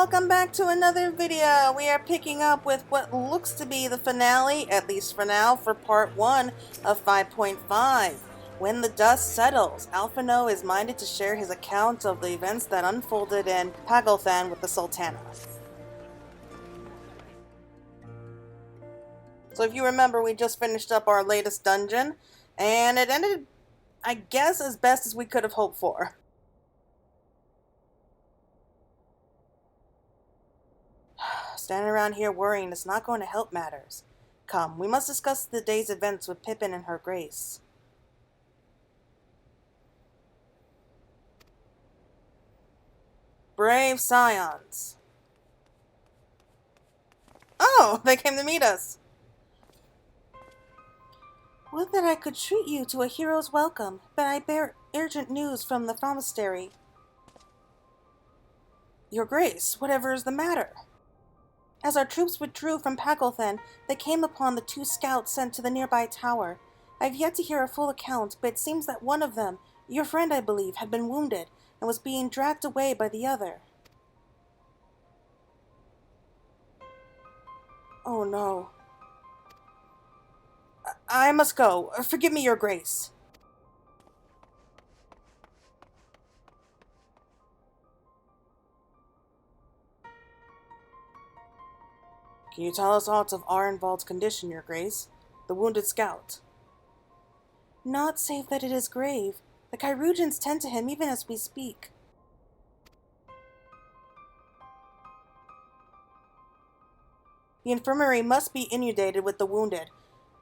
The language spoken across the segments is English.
welcome back to another video. We are picking up with what looks to be the finale, at least for now, for part 1 of 5.5. When the dust settles, Alphino is minded to share his account of the events that unfolded in Pagalthan with the Sultana. So if you remember, we just finished up our latest dungeon, and it ended, I guess, as best as we could have hoped for. Standing around here worrying is not going to help matters. Come, we must discuss the day's events with Pippin and her grace. Brave scions. Oh, they came to meet us. Would that I could treat you to a hero's welcome, but I bear urgent news from the monastery. Your grace, whatever is the matter? As our troops withdrew from Pagalthan, they came upon the 2 scouts sent to the nearby tower. I have yet to hear a full account, but it seems that one of them, your friend I believe, had been wounded and was being dragged away by the other. Oh no. I must go. Forgive me, your grace. Can you tell us aught of Arenvald's condition, your grace? The wounded scout. Not save that it is grave. The Chirurgeons tend to him even as we speak. The infirmary must be inundated with the wounded.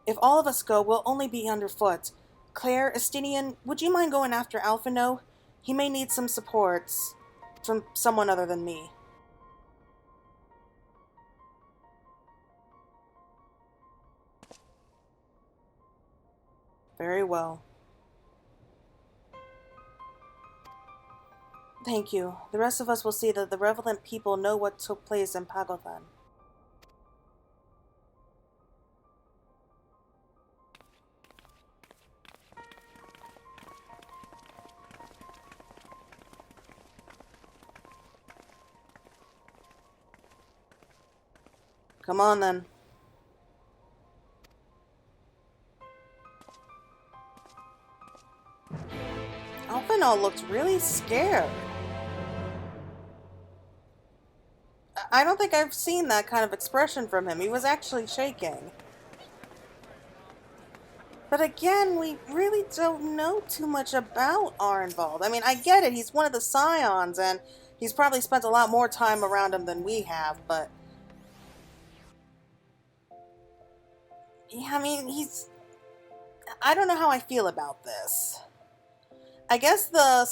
If all of us go, we'll only be underfoot. Claire, Estinian, would you mind going after Alphino? He may need some supports from someone other than me. Very well. Thank you. The rest of us will see that the relevant people know what took place in Pagalthan. Come on, then. Alphino looked really scared. I don't think I've seen that kind of expression from him. He was actually shaking. But again, we really don't know too much about Arenvald. I mean, I get it. He's one of the scions, and he's probably spent a lot more time around him than we have, but... yeah, I mean, I don't know how I feel about this. I guess the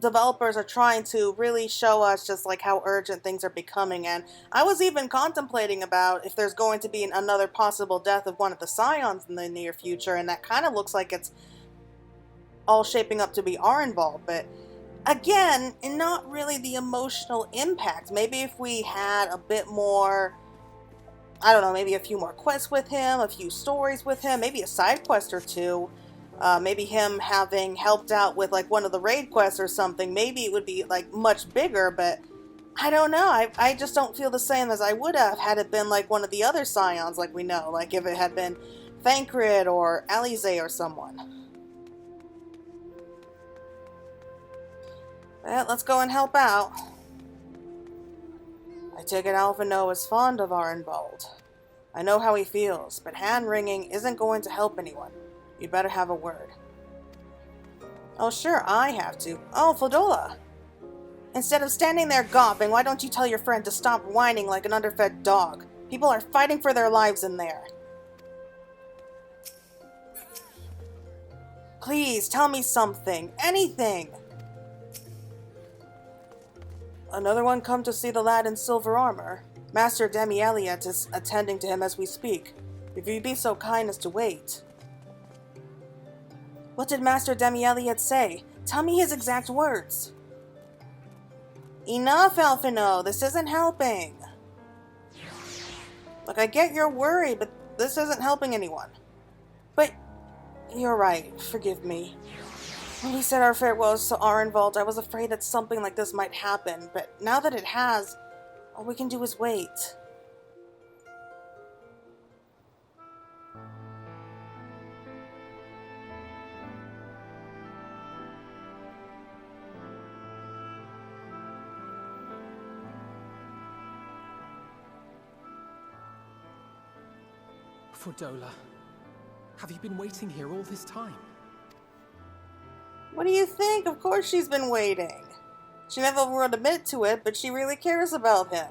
developers are trying to really show us just like how urgent things are becoming, and I was even contemplating about if there's going to be another possible death of one of the scions in the near future, and that kind of looks like it's all shaping up to be Arenvald, but again, not really the emotional impact. Maybe if we had a bit more, I don't know, maybe a few more quests with him, a few stories with him, maybe a side quest or two. Maybe him having helped out with like one of the raid quests or something. Maybe it would be like much bigger, but I don't know. I just don't feel the same as I would have had it been like one of the other scions like we know. Like if it had been Thancred or Alize or someone. Well, let's go and help out. I take it Alphino is fond of Arenvald. I know how he feels, but hand-wringing isn't going to help anyone. You better have a word. Oh, sure, I have to. Oh, Flodola! Instead of standing there gawping, why don't you tell your friend to stop whining like an underfed dog? People are fighting for their lives in there. Please, tell me something. Anything! Another one come to see the lad in silver armor. Master Demi-Eliot is attending to him as we speak. If you'd be so kind as to wait. What did Master Demi-Eliot say? Tell me his exact words. Enough, Alphino. This isn't helping. Look, I get your worry, but this isn't helping anyone. But you're right. Forgive me. When we said our farewells to Arenvald, I was afraid that something like this might happen, but now that it has, All we can do is wait. Fordola, have you been waiting here all this time? What do you think? Of course she's been waiting. She never would admit to it, but she really cares about him.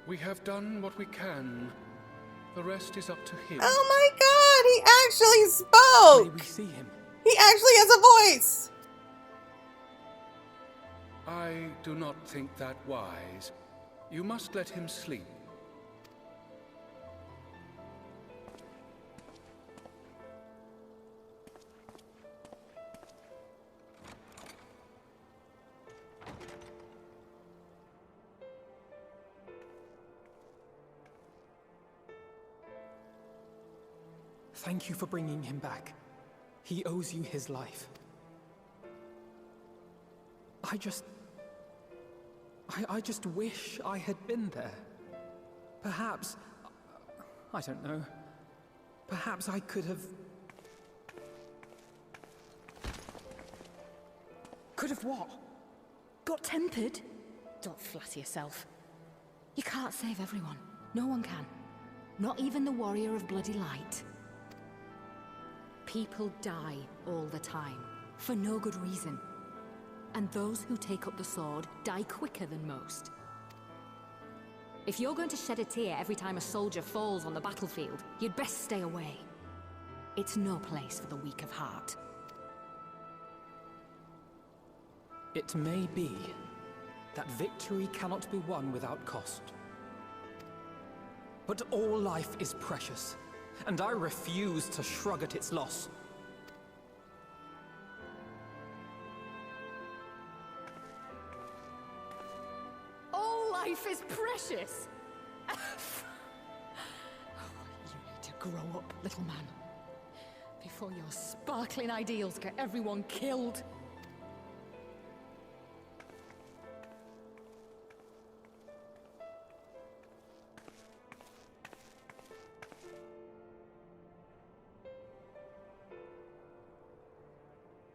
We have done what we can. The rest is up to him. Oh my god, he actually spoke! May we see him? He actually has a voice! I do not think that wise. You must let him sleep. Thank you for bringing him back. He owes you his life. I just wish I had been there. Perhaps, I don't know, perhaps I could have... Could have what? Got tempered? Don't flatter yourself. You can't save everyone. No one can. Not even the warrior of bloody light. People die all the time, for no good reason. And those who take up the sword die quicker than most. If you're going to shed a tear every time a soldier falls on the battlefield, you'd best stay away. It's no place for the weak of heart. It may be that victory cannot be won without cost. But all life is precious, and I refuse to shrug at its loss. All life is precious! You need to grow up, little man. Before your sparkling ideals get everyone killed.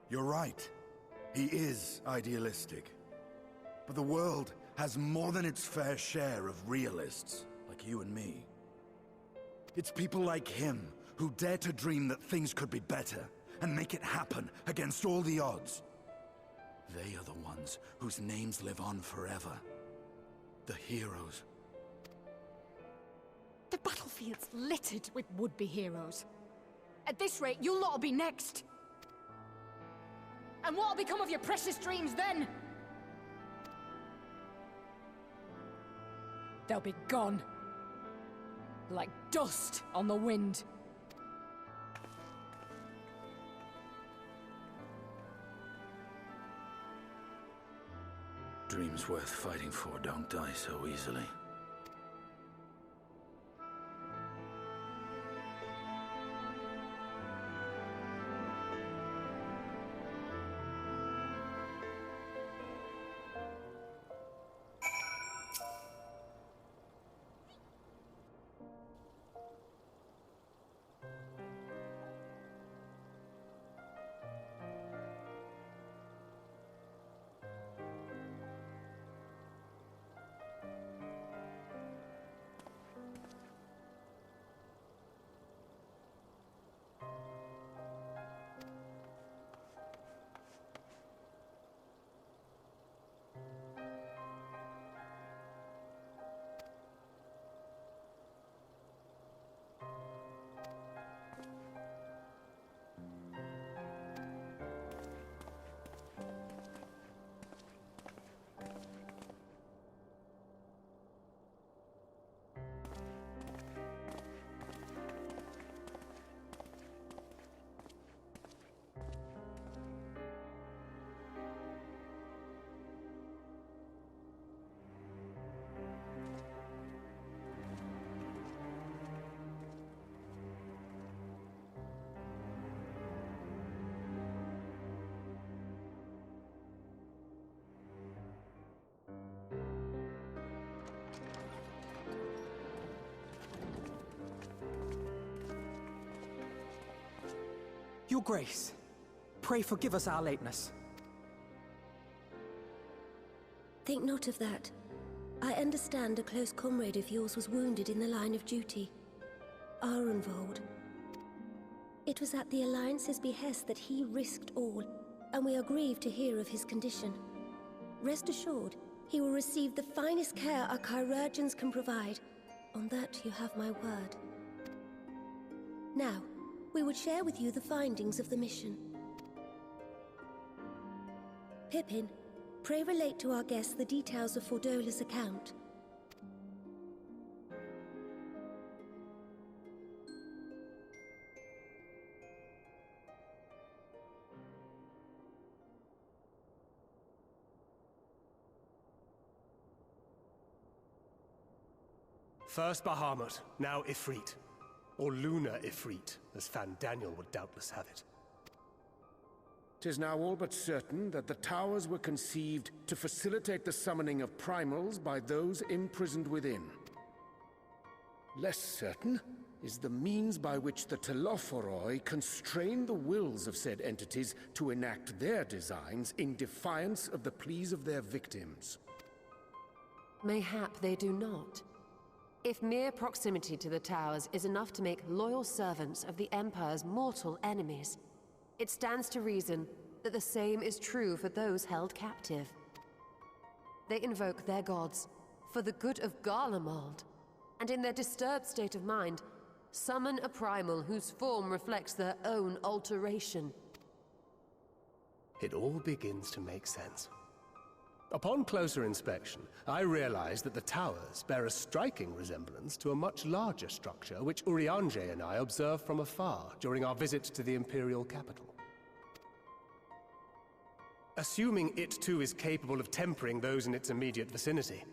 You're right. He is idealistic. But the world has more than its fair share of realists, like you and me. It's people like him who dare to dream that things could be better, and make it happen against all the odds. They are the ones whose names live on forever. The heroes. The battlefield's littered with would-be heroes. At this rate, you'll lot'll be next. And what'll become of your precious dreams then? They'll be gone. Like dust on the wind. Dreams worth fighting for don't die so easily. Your Grace, pray forgive us our lateness. Think not of that. I understand a close comrade of yours was wounded in the line of duty. Arenvald. It was at the Alliance's behest that he risked all, and we are grieved to hear of his condition. Rest assured, he will receive the finest care our chirurgeons can provide. On that you have my word. Now, we would share with you the findings of the mission. Pippin, pray relate to our guests the details of Fordola's account. First Bahamut, now Ifrit. Or Lunar Ifrit, as Fan Daniel would doubtless have it. 'Tis now all but certain that the towers were conceived to facilitate the summoning of primals by those imprisoned within. Less certain is the means by which the Telophoroi constrain the wills of said entities to enact their designs in defiance of the pleas of their victims. Mayhap they do not. If mere proximity to the towers is enough to make loyal servants of the Empire's mortal enemies, it stands to reason that the same is true for those held captive. They invoke their gods for the good of Garlemald, and in their disturbed state of mind, summon a primal whose form reflects their own alteration. It all begins to make sense. Upon closer inspection, I realized that the towers bear a striking resemblance to a much larger structure which Urianger and I observed from afar during our visit to the Imperial capital. Assuming it too is capable of tempering those in its immediate vicinity,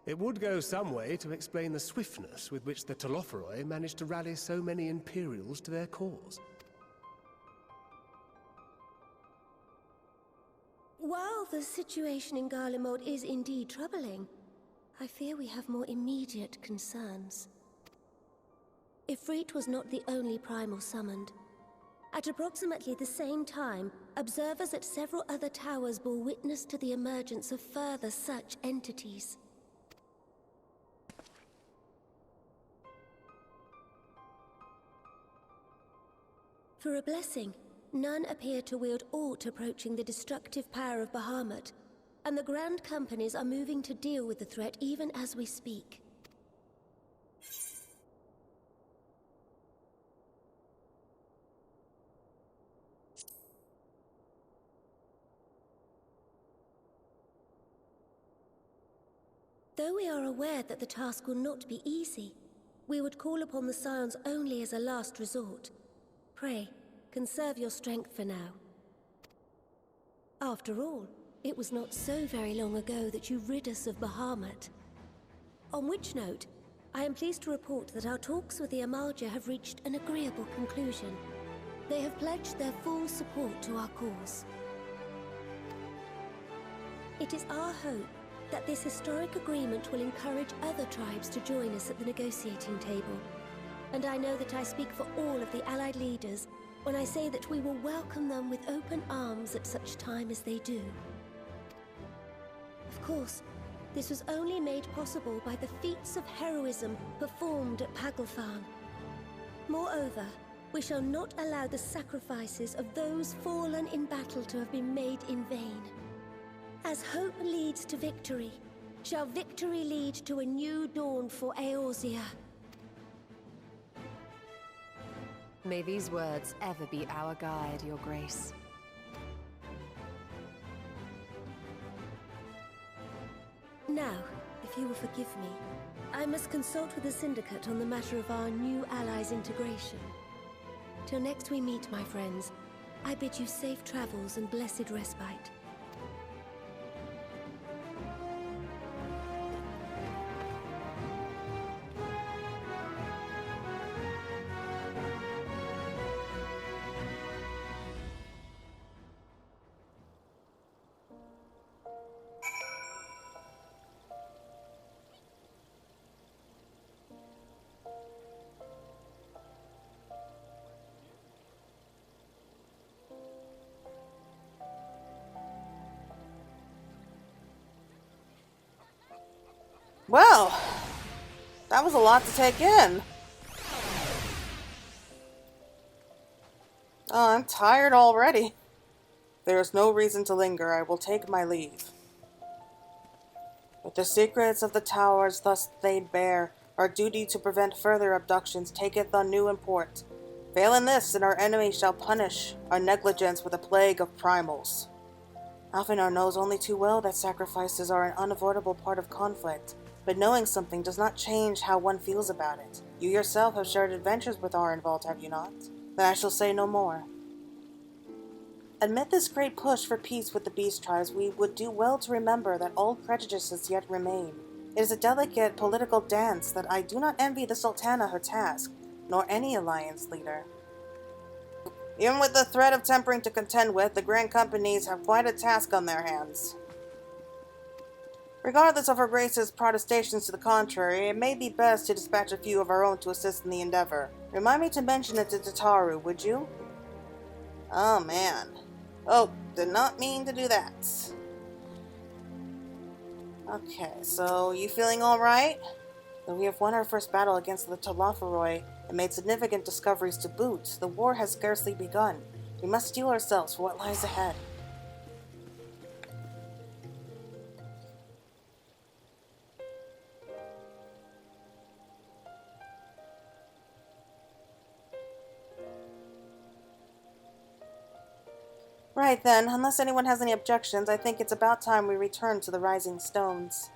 it would go some way to explain the swiftness with which the Telophoroi managed to rally so many Imperials to their cause. While the situation in Garlemald is indeed troubling, I fear we have more immediate concerns. Ifrit was not the only primal summoned. At approximately the same time, observers at several other towers bore witness to the emergence of further such entities. For a blessing, none appear to wield aught approaching the destructive power of Bahamut, and the Grand Companies are moving to deal with the threat even as we speak. Though we are aware that the task will not be easy, we would call upon the Scions only as a last resort. Pray, conserve your strength for now. After all, it was not so very long ago that you rid us of Bahamut. On which note, I am pleased to report that our talks with the Amalja have reached an agreeable conclusion. They have pledged their full support to our cause. It is our hope that this historic agreement will encourage other tribes to join us at the negotiating table. And I know that I speak for all of the Allied leaders when I say that we will welcome them with open arms at such time as they do. Of course, this was only made possible by the feats of heroism performed at Paglfan. Moreover, we shall not allow the sacrifices of those fallen in battle to have been made in vain. As hope leads to victory, shall victory lead to a new dawn for Eorzea. May these words ever be our guide, Your Grace. Now, if you will forgive me, I must consult with the Syndicate on the matter of our new allies' integration. Till next we meet, my friends, I bid you safe travels and blessed respite. Well, that was a lot to take in. Oh, I'm tired already. There is no reason to linger. I will take my leave. With the secrets of the towers thus laid bare, our duty to prevent further abductions taketh on new import. Fail in this, and our enemy shall punish our negligence with a plague of primals. Alphinaud knows only too well that sacrifices are an unavoidable part of conflict, but knowing something does not change how one feels about it. You yourself have shared adventures with Arenvald, have you not? Then I shall say no more. Amid this great push for peace with the beast tribes, we would do well to remember that old prejudices yet remain. It is a delicate political dance that I do not envy the Sultana her task, nor any alliance leader. Even with the threat of tempering to contend with, the Grand Companies have quite a task on their hands. Regardless of her Grace's protestations to the contrary, it may be best to dispatch a few of our own to assist in the endeavor. Remind me to mention it to Tataru, would you? Oh, man. Oh, did not mean to do that. Okay, so you feeling alright? Though we have won our first battle against the Tolafaroi and made significant discoveries to boot, the war has scarcely begun. We must steel ourselves for what lies ahead. Right then, unless anyone has any objections, I think it's about time we return to the Rising Stones.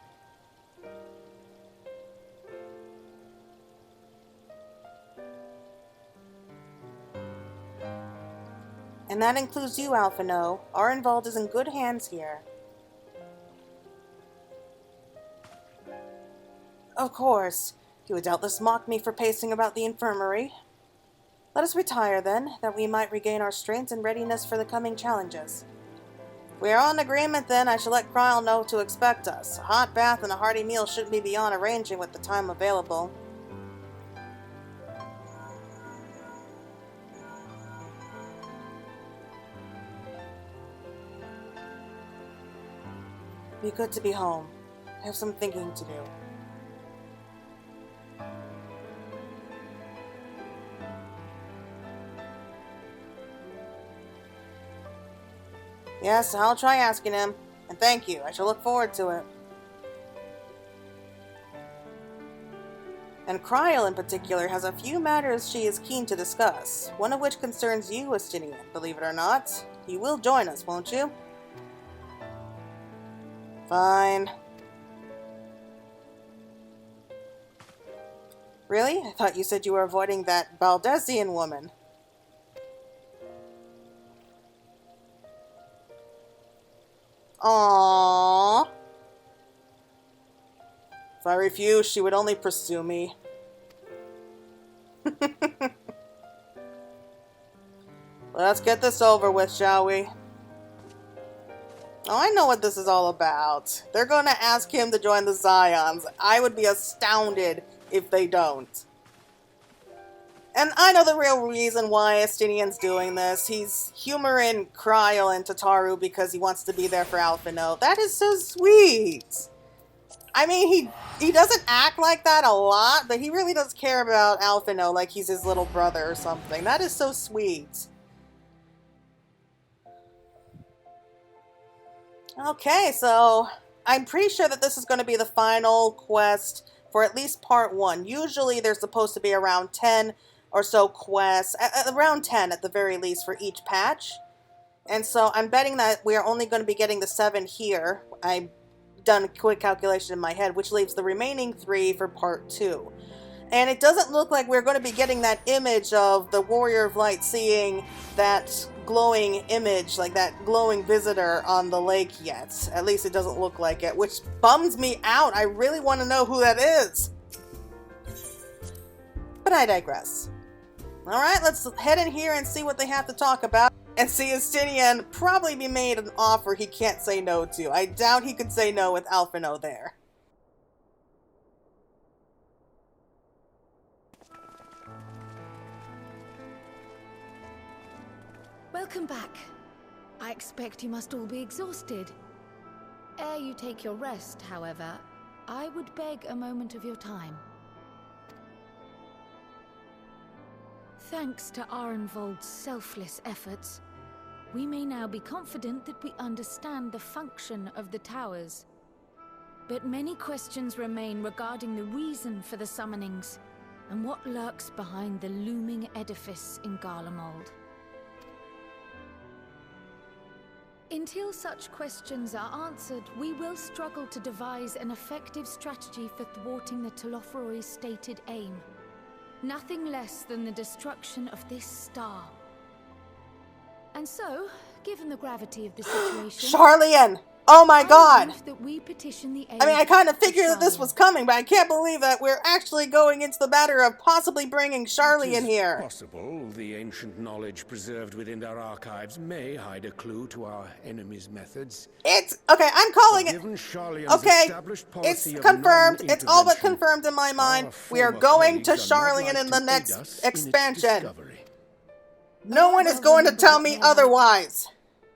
And that includes you, Alphinaud. Arenvald is in good hands here. Of course. You would doubtless mock me for pacing about the infirmary. Let us retire, then, that we might regain our strength and readiness for the coming challenges. If we are all in agreement, then, I shall let Kryl know to expect us. A hot bath and a hearty meal shouldn't be beyond arranging with the time available. Be good to be home. I have some thinking to do. Yes, I'll try asking him. And thank you. I shall look forward to it. And Kryl, in particular, has a few matters she is keen to discuss. One of which concerns you, Estinian, believe it or not. You will join us, won't you? Fine. Really? I thought you said you were avoiding that Baldesian woman. Aww. If I refuse, she would only pursue me. Let's get this over with, shall we? Oh, I know what this is all about. They're going to ask him to join the Scions. I would be astounded if they don't. And I know the real reason why Estinian's doing this. He's humoring Kryl and Tataru because he wants to be there for Alphinaud. That is so sweet. I mean, he doesn't act like that a lot, but he really does care about Alphinaud like he's his little brother or something. That is so sweet. Okay, so I'm pretty sure that this is going to be the final quest for at least part 1. Usually there's supposed to be around 10 or so quests, around 10 at the very least for each patch. And so I'm betting that we are only going to be getting the 7 here. I've done a quick calculation in my head, which leaves the remaining 3 for part 2. And it doesn't look like we're going to be getting that image of the Warrior of Light seeing that glowing image, like that glowing visitor on the lake yet. At least it doesn't look like it, which bums me out. I really want to know who that is. But I digress. Alright, let's head in here and see what they have to talk about. And see Estinian probably be made an offer he can't say no to. I doubt he could say no with Alphinaud there. Welcome back. I expect you must all be exhausted. Ere you take your rest, however, I would beg a moment of your time. Thanks to Arenvald's selfless efforts, we may now be confident that we understand the function of the towers. But many questions remain regarding the reason for the summonings, and what lurks behind the looming edifice in Garlemald. Until such questions are answered, we will struggle to devise an effective strategy for thwarting the Telophoroi's stated aim. Nothing less than the destruction of this star. And so, given the gravity of the situation... Charlian! Oh my god! That we petition the I mean, I kind of figured that this was coming, but I can't believe that we're actually going into the matter of possibly bringing Charlian here. It is possible the ancient knowledge preserved within their archives may hide a clue to our enemy's methods. It's... okay, I'm calling it... Given Charlian's okay, established policy it's of confirmed. It's all but non-intervention, confirmed in my mind. our We are former going to colleagues are not Charlian like in the to next aid us in its expansion. discovery. No one is going to tell me otherwise.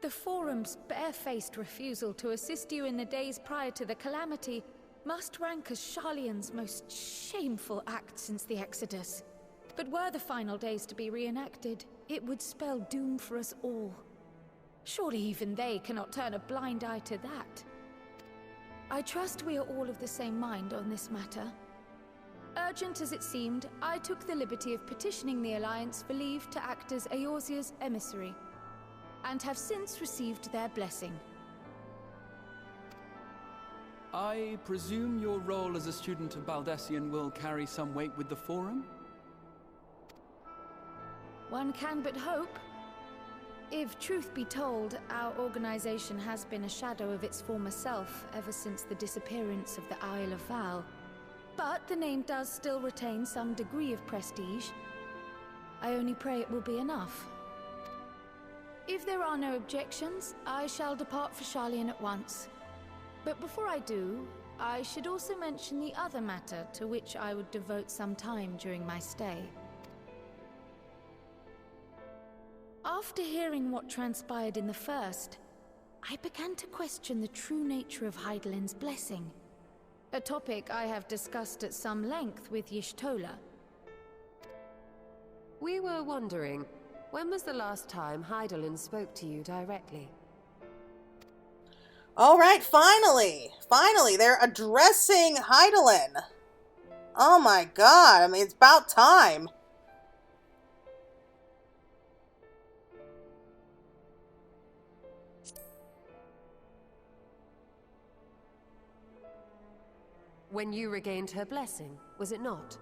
The Forum's barefaced refusal to assist you in the days prior to the calamity must rank as Charlian's most shameful act since the Exodus. But were the final days to be reenacted, it would spell doom for us all. Surely even they cannot turn a blind eye to that. I trust we are all of the same mind on this matter. Urgent as it seemed, I took the liberty of petitioning the Alliance for leave to act as Eorzea's emissary, and have since received their blessing. I presume your role as a student of Baldessian will carry some weight with the Forum? One can but hope. If truth be told, our organization has been a shadow of its former self ever since the disappearance of the Isle of Val. But the name does still retain some degree of prestige. I only pray it will be enough. If there are no objections, I shall depart for Charlian at once. But before I do, I should also mention the other matter to which I would devote some time during my stay. After hearing what transpired in the first, I began to question the true nature of Hydaelyn's blessing, a topic I have discussed at some length with Y'shtola. We were wondering, when was the last time Hydaelyn spoke to you directly? Alright, finally! Finally, they're addressing Hydaelyn. Oh my god, I mean, it's about time. When you regained her blessing, was it not?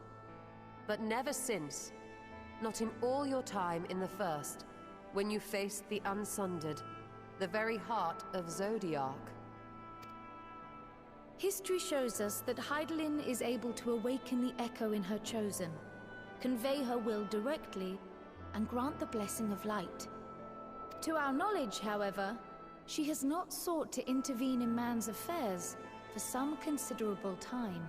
But never since. Not in all your time in the First, when you faced the Unsundered, the very heart of Zodiark. History shows us that Hydaelyn is able to awaken the Echo in her Chosen, convey her will directly, and grant the blessing of light. To our knowledge, however, she has not sought to intervene in man's affairs for some considerable time.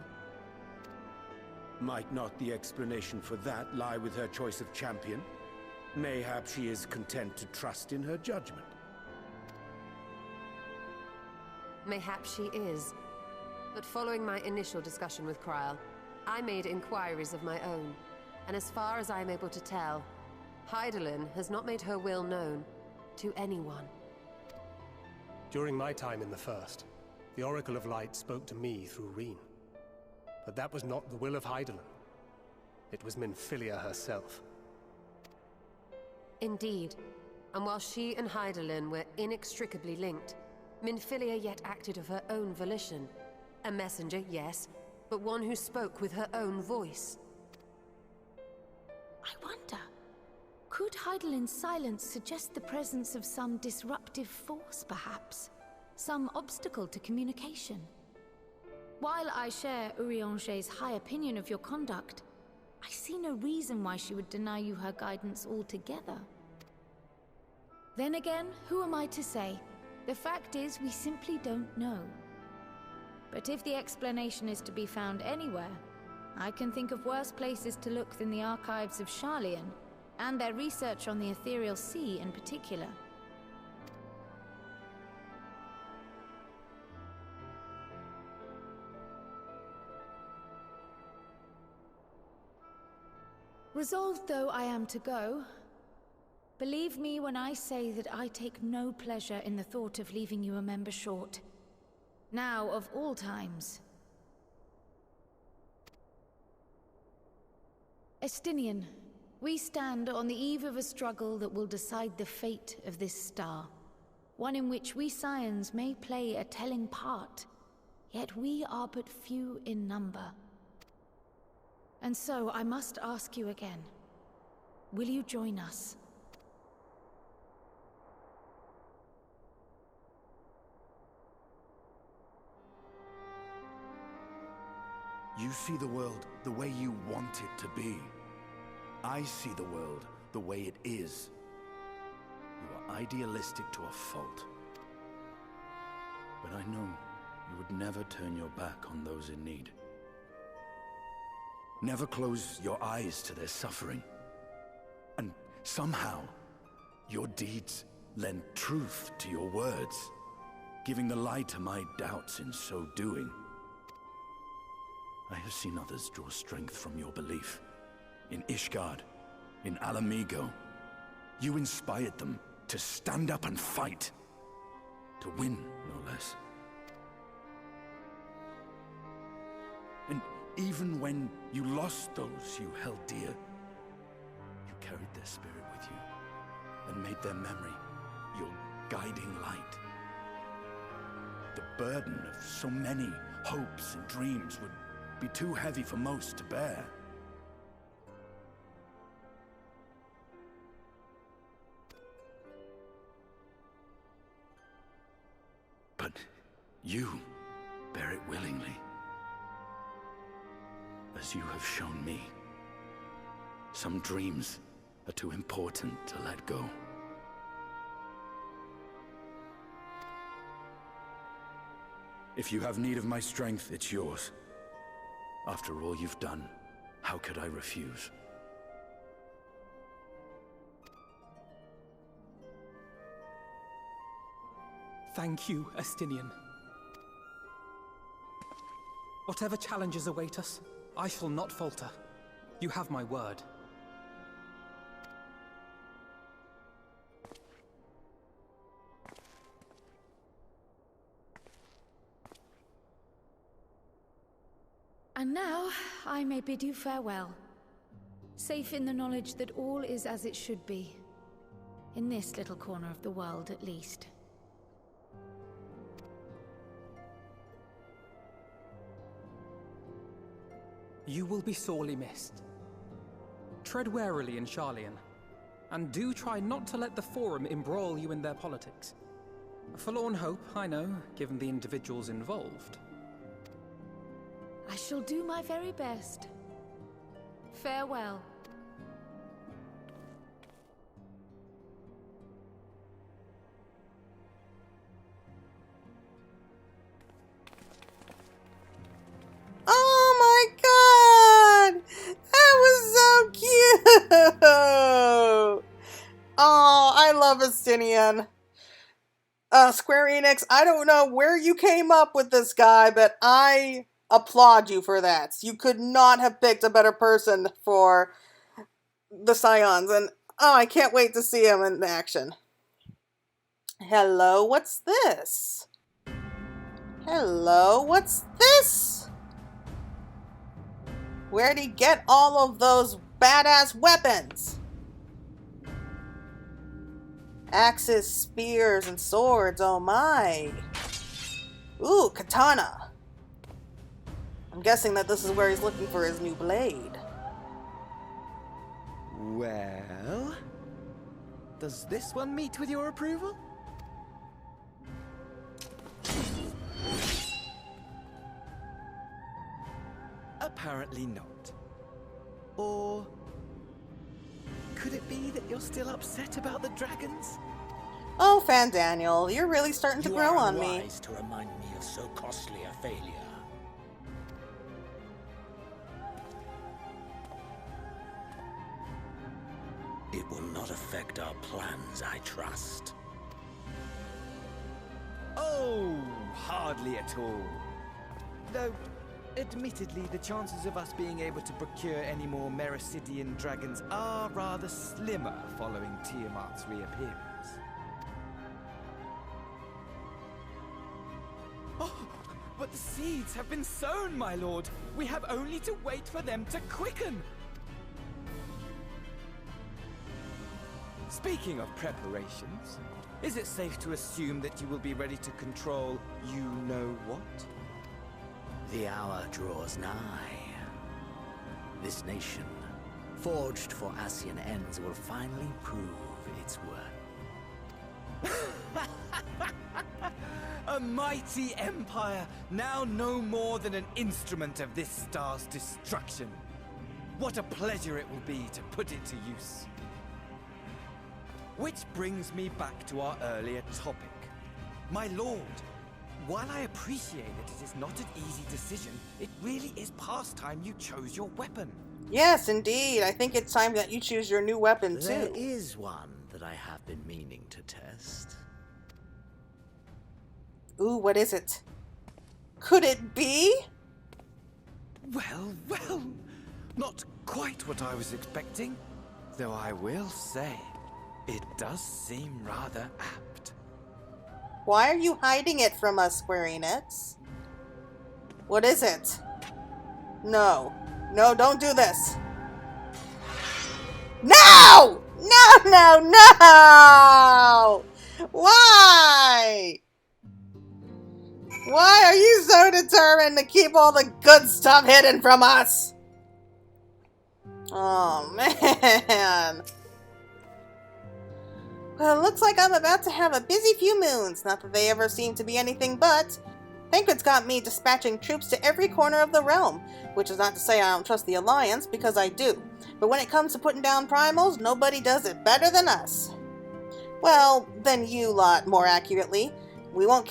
Might not the explanation for that lie with her choice of champion? Mayhap she is content to trust in her judgment. Mayhap she is. But following my initial discussion with Krile, I made inquiries of my own, and as far as I am able to tell, Hydaelyn has not made her will known to anyone. During my time in the First, the Oracle of Light spoke to me through Reen. But that was not the will of Hydaelyn. It was Minfilia herself. Indeed. And while she and Hydaelyn were inextricably linked, Minfilia yet acted of her own volition. A messenger, yes, but one who spoke with her own voice. I wonder, could Hydaelyn's silence suggest the presence of some disruptive force, perhaps? Some obstacle to communication? While I share Urianger's high opinion of your conduct, I see no reason why she would deny you her guidance altogether. Then again, who am I to say? The fact is, we simply don't know. But if the explanation is to be found anywhere, I can think of worse places to look than the archives of Charlian, and their research on the Ethereal Sea in particular. Resolved though I am to go, believe me when I say that I take no pleasure in the thought of leaving you a member short. Now of all times. Estinian, we stand on the eve of a struggle that will decide the fate of this star. One in which we Scions may play a telling part, yet we are but few in number. And so I must ask you again, will you join us? You see the world the way you want it to be. I see the world the way it is. You are idealistic to a fault. But I know you would never turn your back on those in need. Never close your eyes to their suffering. And somehow, your deeds lend truth to your words, giving the lie to my doubts in so doing. I have seen others draw strength from your belief. In Ishgard, in Alamigo, you inspired them to stand up and fight. To win, no less. And even when you lost those you held dear, you carried their spirit with you and made their memory your guiding light. The burden of so many hopes and dreams would be too heavy for most to bear. But you bear it willingly, as you have shown me. Some dreams are too important to let go. If you have need of my strength, it's yours. After all you've done, how could I refuse? Thank you, Estinian. Whatever challenges await us, I shall not falter. You have my word. And now, I may bid you farewell. Safe in the knowledge that all is as it should be. In this little corner of the world, at least. You will be sorely missed. Tread warily in Sharlayan, and do try not to let the Forum embroil you in their politics. A forlorn hope, I know, given the individuals involved. I shall do my very best. Farewell. Oh my god! That was so cute! Oh, I love Estinian. Square Enix, I don't know where you came up with this guy, but I applaud you for that. You could not have picked a better person for the Scions, and oh, I can't wait to see him in action. Hello, what's this? Hello, what's this? Where'd he get all of those badass weapons? Axes, spears, and swords, oh my. Ooh, katana. I'm guessing that this is where he's looking for his new blade. Well, does this one meet with your approval? Apparently not. Or could it be that you're still upset about the dragons? Oh, Fan Daniel, you're really starting to grow on me. You are unwise to remind me of so costly a failure. It will not affect our plans, I trust. Oh, hardly at all. Though, Admittedly, the chances of us being able to procure any more Mericidian dragons are rather slimmer following Tiamat's reappearance. Oh, but the seeds have been sown, my lord. We have only to wait for them to quicken. Speaking of preparations, is it safe to assume that you will be ready to control you-know-what? The hour draws nigh. This nation, forged for Ascian ends, will finally prove its worth. A mighty empire, now no more than an instrument of this star's destruction. What a pleasure it will be to put it to use. Which brings me back to our earlier topic. My lord, while I appreciate that it is not an easy decision, it really is past time you chose your weapon. Yes, indeed. I think it's time that you choose your new weapon, too. There is one that I have been meaning to test. Ooh, what is it? Could it be? Well, well, not quite what I was expecting. Though I will say, it does seem rather apt. Why are you hiding it from us, Square Enix? What is it? No. No, don't do this. No! No, no, no! Why? Why are you so determined to keep all the good stuff hidden from us? Oh, man. Well, it looks like I'm about to have a busy few moons. Not that they ever seem to be anything but. Thancred's got me dispatching troops to every corner of the realm, which is not to say I don't trust the Alliance, because I do. But when it comes to putting down primals, nobody does it better than us. Well, than you lot, more accurately. You won't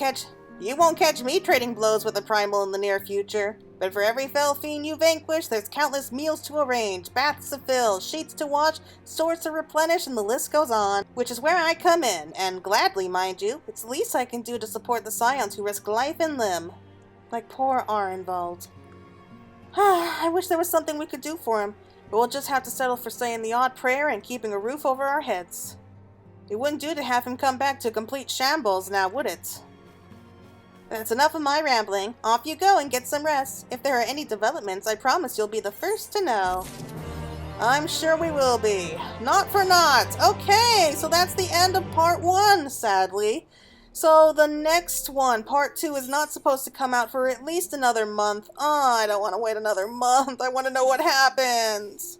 catch me trading blows with a primal in the near future. But for every fell fiend you vanquish, there's countless meals to arrange, baths to fill, sheets to wash, swords to replenish, and the list goes on. Which is where I come in, and gladly, mind you. It's the least I can do to support the scions who risk life and limb. Like poor Arenvald. I wish there was something we could do for him, but we'll just have to settle for saying the odd prayer and keeping a roof over our heads. It wouldn't do to have him come back to complete shambles now, would it? That's enough of my rambling. Off you go and get some rest. If there are any developments, I promise you'll be the first to know. I'm sure we will be. Not for naught. Okay, so that's the end of part 1, sadly. So the next one, part 2, is not supposed to come out for at least another month. Oh, I don't want to wait another month. I want to know what happens.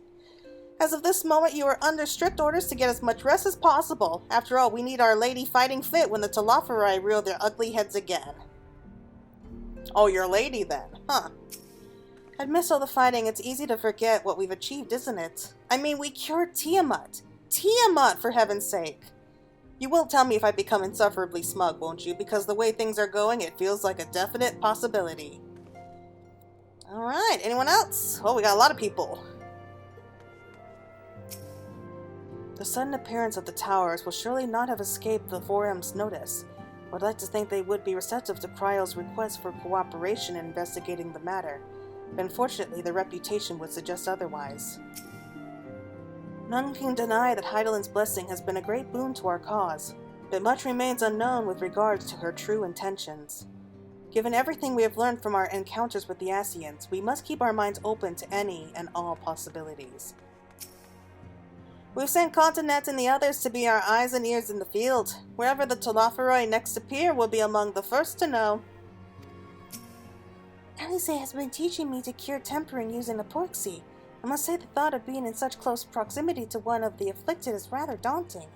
As of this moment, you are under strict orders to get as much rest as possible. After all, we need our lady fighting fit when the Telophori reel their ugly heads again. Oh, your lady then, huh? I'd miss all the fighting. It's easy to forget what we've achieved, isn't it? I mean, we cured Tiamat. Tiamat, for heaven's sake. You will tell me if I become insufferably smug, won't you? Because the way things are going, it feels like a definite possibility. Alright, anyone else? Oh, we got a lot of people. The sudden appearance of the towers will surely not have escaped the forum's notice. I'd like to think they would be receptive to Cryo's request for cooperation in investigating the matter. But unfortunately, their reputation would suggest otherwise. None can deny that Heidelin's blessing has been a great boon to our cause, but much remains unknown with regards to her true intentions. Given everything we have learned from our encounters with the Ascians, we must keep our minds open to any and all possibilities. We've sent Continent and the others to be our eyes and ears in the field. Wherever the Telophori next appear, we'll be among the first to know. Alice has been teaching me to cure tempering using epoxy. I must say the thought of being in such close proximity to one of the afflicted is rather daunting.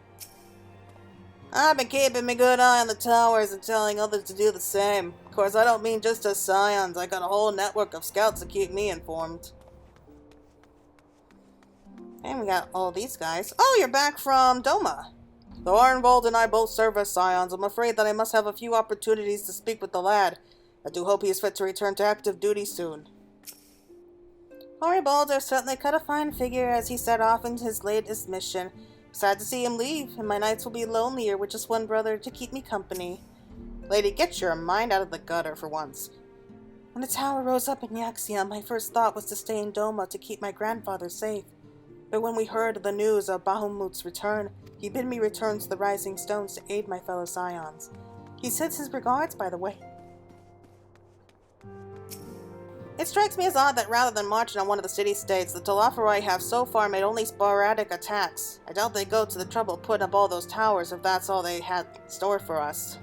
I've been keeping me good eye on the towers and telling others to do the same. Of course, I don't mean just us scions. I got a whole network of scouts to keep me informed. And we got all these guys. Oh, you're back from Doma. Though Arenvald and I both serve as scions, I'm afraid that I must have a few opportunities to speak with the lad. I do hope he is fit to return to active duty soon. Arenvald certainly cut a fine figure as he set off in his latest mission. Sad to see him leave, and my nights will be lonelier with just one brother to keep me company. Lady, get your mind out of the gutter for once. When the tower rose up in Yaxia, my first thought was to stay in Doma to keep my grandfather safe. But when we heard the news of Bahamut's return, he bid me return to the Rising Stones to aid my fellow Scions. He sends his regards, by the way. It strikes me as odd that rather than marching on one of the city-states, the Telophoroi have so far made only sporadic attacks. I doubt they go to the trouble of putting up all those towers if that's all they had in store for us.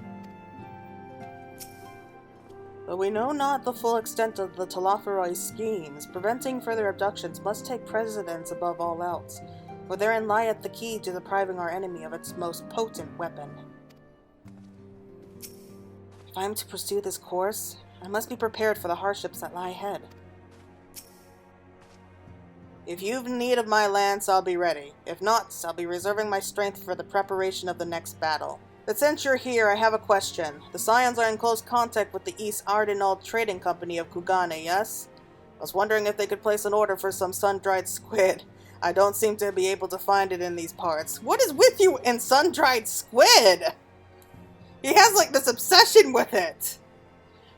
But we know not the full extent of the Telophoroi schemes. Preventing further abductions must take precedence above all else, for therein lieth the key to depriving our enemy of its most potent weapon. If I am to pursue this course, I must be prepared for the hardships that lie ahead. If you've need of my lance, I'll be ready. If not, I'll be reserving my strength for the preparation of the next battle. But since you're here, I have a question. The Scions are in close contact with the East Ardenald Trading Company of Kugane, yes? I was wondering if they could place an order for some sun-dried squid. I don't seem to be able to find it in these parts. What is with you and sun-dried squid? He has like this obsession with it.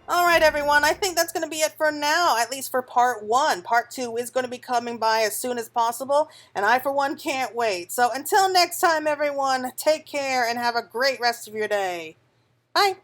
Alright everyone, I think that's going to be it for now, at least for part 1. Part 2 is going to be coming by as soon as possible, and I for one can't wait. So until next time everyone, take care and have a great rest of your day. Bye!